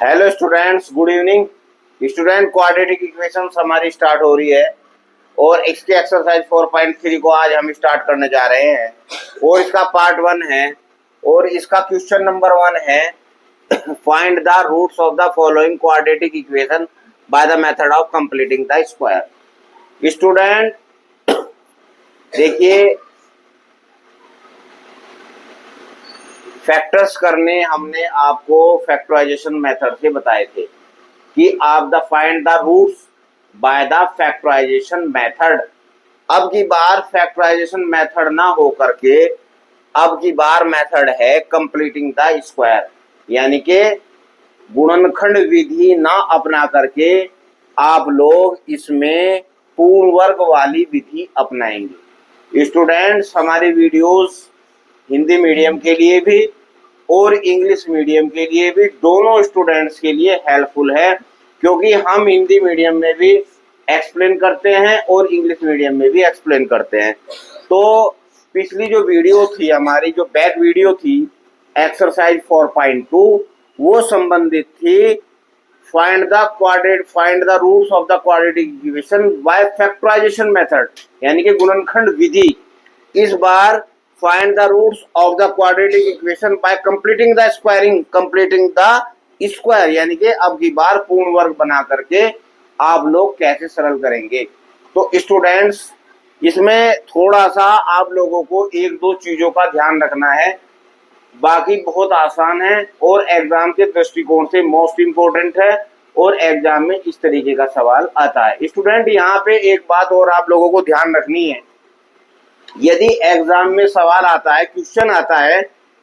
Hello students, good evening. Student, quadratic equations हमारी start हो रही है और इसके एक्सरसाइज 4.3 को आज हम स्टार्ट करने जा रहे हैं और इसका पार्ट 1 है और इसका क्वेश्चन नंबर 1 है find the roots of the following quadratic equation by the method of completing the square. Student देखिए, फैक्टर्स करने हमने आपको फैक्टराइजेशन मेथड से बताए थे कि आप the find the roots by the factorisation method. अब की बार फैक्टराइजेशन मेथड ना हो करके अब की बार मेथड है कंप्लीटिंग द स्क्वायर, यानी कि गुणनखंड विधि ना अपना करके आप लोग इसमें पूर्ण वर्ग वाली विधि अपनाएंगे। स्टूडेंट्स, हमारी वीडियोस हिंदी मीडियम के लिए भी और इंग्लिश मीडियम के लिए भी, दोनों स्टूडेंट्स के लिए हेल्पफुल है, क्योंकि हम हिंदी मीडियम में भी एक्सप्लेन करते हैं और इंग्लिश मीडियम में भी एक्सप्लेन करते हैं। तो पिछली जो वीडियो थी हमारी, जो बैक वीडियो थी एक्सरसाइज 4.2, वो संबंधित थी find the roots of the quadratic equation by factorisation method, यानी कि गुणनखंड विधि। इस बार find the roots of the quadratic equation by completing the square, यानी कि अब की बार पूर्ण वर्ग बना करके आप लोग कैसे सरल करेंगे। तो स्टूडेंट्स, इसमें थोड़ा सा आप लोगों को एक दो चीजों का ध्यान रखना है, बाकी बहुत आसान है और एग्जाम के दृष्टिकोण से मोस्ट इंपोर्टेंट है और एग्जाम में इस तरीके का सवाल आता है। स्टूडेंट, यहाँ पे एक बात और आप लोगों को ध्यान रखनी है, यदि एग्जाम में सवाल आता है, क्वेश्चन आता है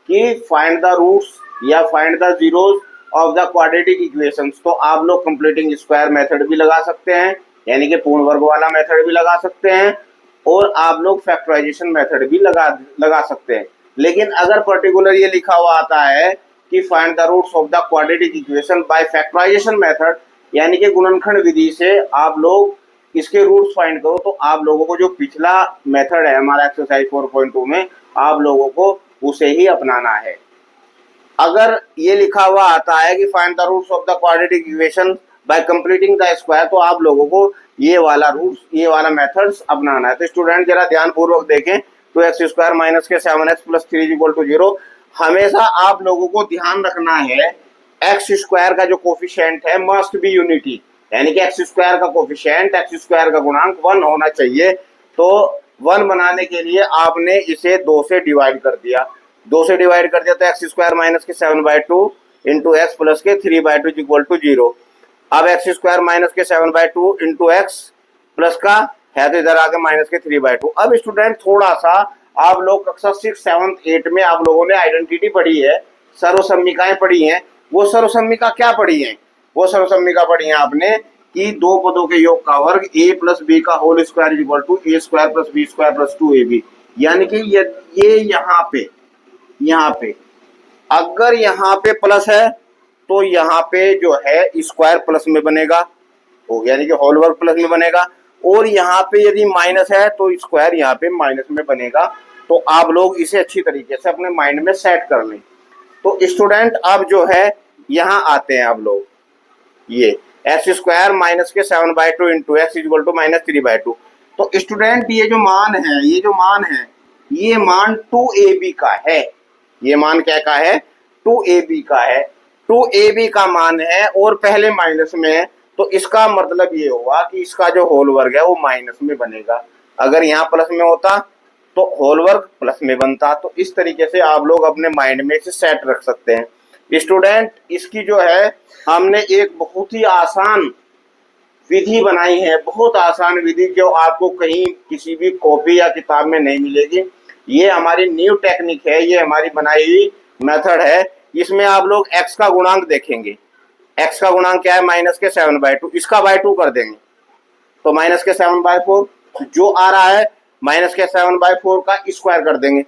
कि फाइंड द रूट्स या find the zeros of the quadratic equations, तो आप लोग कंप्लीटिंग स्क्वायर मेथड भी लगा सकते हैं, यानी कि पूर्ण वर्ग वाला मेथड भी लगा सकते हैं और आप लोग फैक्टराइजेशन मेथड भी लगा सकते हैं। लेकिन अगर पर्टिकुलर ये लिखा हुआ आता है कि find the roots of the quadratic equation by factorisation method, यानी कि गुणनखंड विधि से आप लोग इसके रूट्स फाइंड करो, तो आप लोगों को जो पिछला मेथड है हमारा एक्सरसाइज 4.2 में, आप लोगों को उसे ही अपनाना है। अगर ये लिखा हुआ आता है कि find the roots of the quadratic equation by completing the square, तो आप लोगों को ये वाला रूट्स, ये वाला मेथड्स अपनाना है। तो स्टूडेंट जरा ध्यान पूर्वक देखें, तो एक्स स्क्वायर माइनस के 7x प्लस 3 इक्वल टू 0, हमेशा आप लोगों को ध्यान रखना है एक्स स्क्वायर का जो कोफिशिएंट है मस्ट बी यूनिटी, यानी कि एक्स स्क्वायर का कोफिशिएंट, एक्स स्क्वायर का गुणांक 1 होना चाहिए। तो 1 बनाने के लिए आपने इसे 2 से डिवाइड कर दिया, 2 से डिवाइड कर दिया तो एक्स स्क्वायर माइनस के 7/2 इंटू एक्स प्लस के 3/2 इक्वल टू 0। अब एक्स स्क्वायर माइनस के 7/2 इंटू एक्स प्लस का है तो इधर आके माइनस के 3/2। अब स्टूडेंट थोड़ा सा आप लोग कक्षा 6, 7, 8 में आप लोगों ने आइडेंटिटी पढ़ी है, सर्वसम्मिकाएं पढ़ी हैं। वो सर्वसम्मिका क्या पढ़ी है? वो सर्वसम्मिका पढ़ी है आपने कि दो पदों के योग का वर्ग a प्लस बी का whole square equal to a square plus b square plus 2ab, यानी कि ये यहाँ पे अगर यहाँ पे प्लस है तो यहाँ पे जो है स्क्वायर प्लस में बनेगा, यानी कि होल वर्ग प्लस में बनेगा, और यहाँ पे यदि माइनस है तो स्क्वायर यहाँ पे माइनस में बनेगा। तो आप लोग इसे अच्छी तरीके से अपने माइंड में सेट कर लें। तो स्टूडेंट अब जो है यहाँ आते हैं आप लोग, ये एक्स स्क्वायर माइनस के 7/2 into x equal to minus 3/2। तो स्टूडेंट ये जो मान है, ये मान 2ab का है। ये मान क्या का है? 2ab का है। 2ab का मान है और पहले माइनस में है, तो इसका मतलब ये हुआ कि इसका जो होल वर्ग है वो माइनस में बनेगा। अगर यहाँ प्लस में होता तो होल वर्ग प्लस में बनता। तो इस तरीके से आप लोग अपने माइंड में इसे सेट रख सकते हैं। स्टूडेंट, इसकी जो है हमने एक बहुत ही आसान विधि बनाई है, बहुत आसान विधि, जो आपको कहीं किसी भी कॉपी या किताब में नहीं मिलेगी। ये हमारी न्यू टेक्निक है, ये हमारी बनाई हुई मेथड है। इसमें आप लोग x का गुणांक देखेंगे, x का गुणांक क्या है? माइनस के 7/2, इसका बाय 2 कर देंगे तो माइनस के 7/4, जो आ रहा है माइनस के 7/4 का स्क्वायर कर देंगे,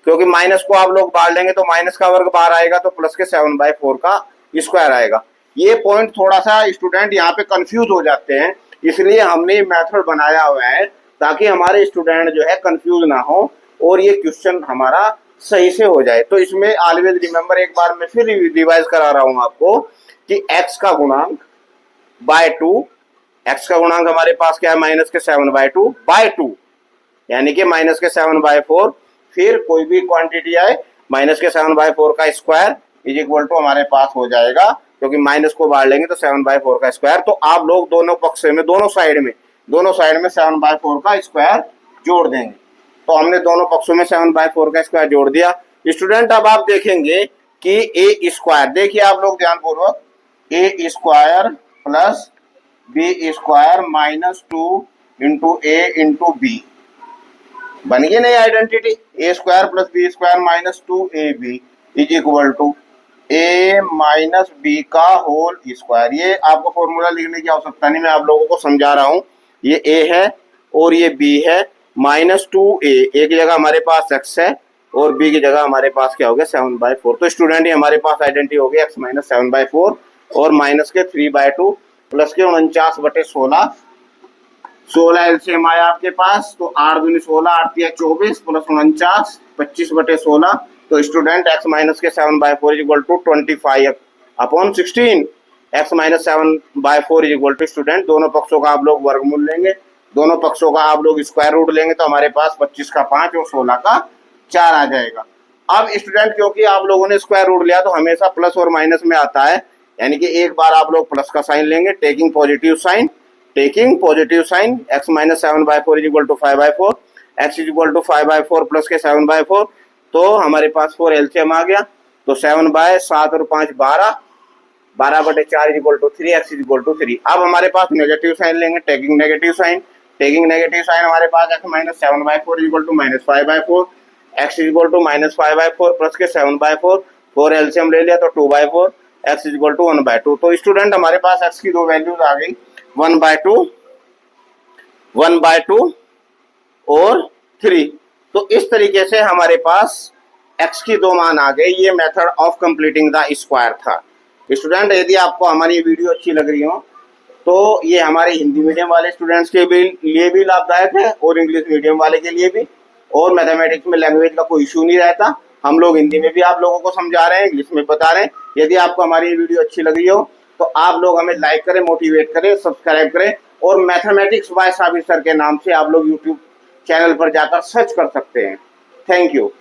क्योंकि माइनस को आप लोग बाहर लेंगे तो माइनस का वर्ग बाहर आएगा तो प्लस के 7/4 का स्क्वायर आएगा। ये पॉइंट थोड़ा सा स्टूडेंट यहाँ पे कंफ्यूज हो जाते हैं, इसलिए हमने मेथड बनाया हुआ है ताकि हमारे स्टूडेंट जो है कंफ्यूज ना हो और ये क्वेश्चन हमारा सही से हो जाए। तो इसमें ऑलवेज रिमेंबर, एक बार मैं फिर रिवाइज करा रहा हूँ आपको कि x का गुणांक बाय 2, x का गुणांक हमारे पास क्या है माइनस के 7/2 बाय 2, यानी कि माइनस के 7/4। फिर कोई भी क्वांटिटी आए माइनस के 7/4 का स्क्वायर इज इक्वल टू हमारे पास हो जाएगा, क्योंकि माइनस को बाहर लेंगे तो 7/4 का स्क्वायर। तो आप लोग दोनों पक्ष में दोनों साइड में 7/4 का स्क्वायर जोड़ देंगे। तो हमने दोनों पक्षों में 7/4 का स्क्वायर जोड़ दिया। स्टूडेंट अब आप देखेंगे कि ए स्क्वायर, देखिए आप लोग ध्यानपूर्वक, a square plus b square minus 2 into a into b बन गई नहीं identity. A square plus b square minus 2ab is equal to a minus b का होल स्क्वायर। ये आपको फॉर्मूला लिखने की आवश्यकता नहीं, मैं आप लोगों को समझा रहा हूं। ये ए है और ये बी है, माइनस 2a, ए की जगह हमारे पास x है और b की जगह हमारे पास क्या हो गया 7/4। तो स्टूडेंट ये हमारे पास आइडेंटिटी हो गई x माइनस 7/4 और माइनस के 3/2 प्लस के 49/16। 16 एलसीएम आया आपके पास, तो 8 दूनी 16, 8 तिया 24 प्लस 49 25/16। तो स्टूडेंट x माइनस के 7/4 is equal to 25/16। x minus 7/4 is equal to student, दोनों पक्षों का आप लोग वर्गमूल लेंगे, दोनों पक्षों का आप लोग स्क्वायर रूट लेंगे, तो हमारे पास 25 का 5 और 16 का 4 आ जाएगा। अब स्टूडेंट क्योंकि आप लोगों ने स्क्वायर रूट लिया तो हमेशा प्लस और माइनस में आता है, यानी कि एक बार आप लोग प्लस का साइन लेंगे, taking positive sign x minus 7/4 is equal to 5/4, x is equal to 5/4 plus के 7/4, तो हमारे पास 4 एलसीएम आ गया। तो 7/7 और 5 12, 12/4 is equal to 3, x is equal to 3। अब हमारे पास नेगेटिव साइन लेंगे, टेकिंग नेगेटिव साइन हमारे पास x minus 7/4 is equal to minus 5/4, x is equal to minus 5/4 plus के 7/4, 4 एलसीएम ले लिया तो 2/4, x इज इक्वल टू 1/2। तो स्टूडेंट हमारे पास x की दो वैल्यूज आ गई, 1/2 और 3। तो इस तरीके से हमारे पास x की दो मान आ गए। ये method of completing the square था। स्टूडेंट यदि आपको हमारी वीडियो अच्छी लग रही हो तो ये हमारे हिंदी मीडियम वाले स्टूडेंट्स के लिए भी लाभदायक है और इंग्लिश मीडियम वाले के लिए भी, और मैथमेटिक्स में लैंग्वेज का कोई इशू नहीं रहता। हम लोग हिंदी में भी आप लोगों को समझा रहे हैं, इंग्लिश में बता रहे हैं। यदि आपको हमारी ये वीडियो अच्छी लग रही हो तो आप लोग हमें लाइक करें, मोटिवेट करें, सब्सक्राइब करें, और मैथमेटिक्स बाय साबिर सर के नाम से आप लोग यूट्यूब चैनल पर जाकर सर्च कर सकते हैं। Thank you.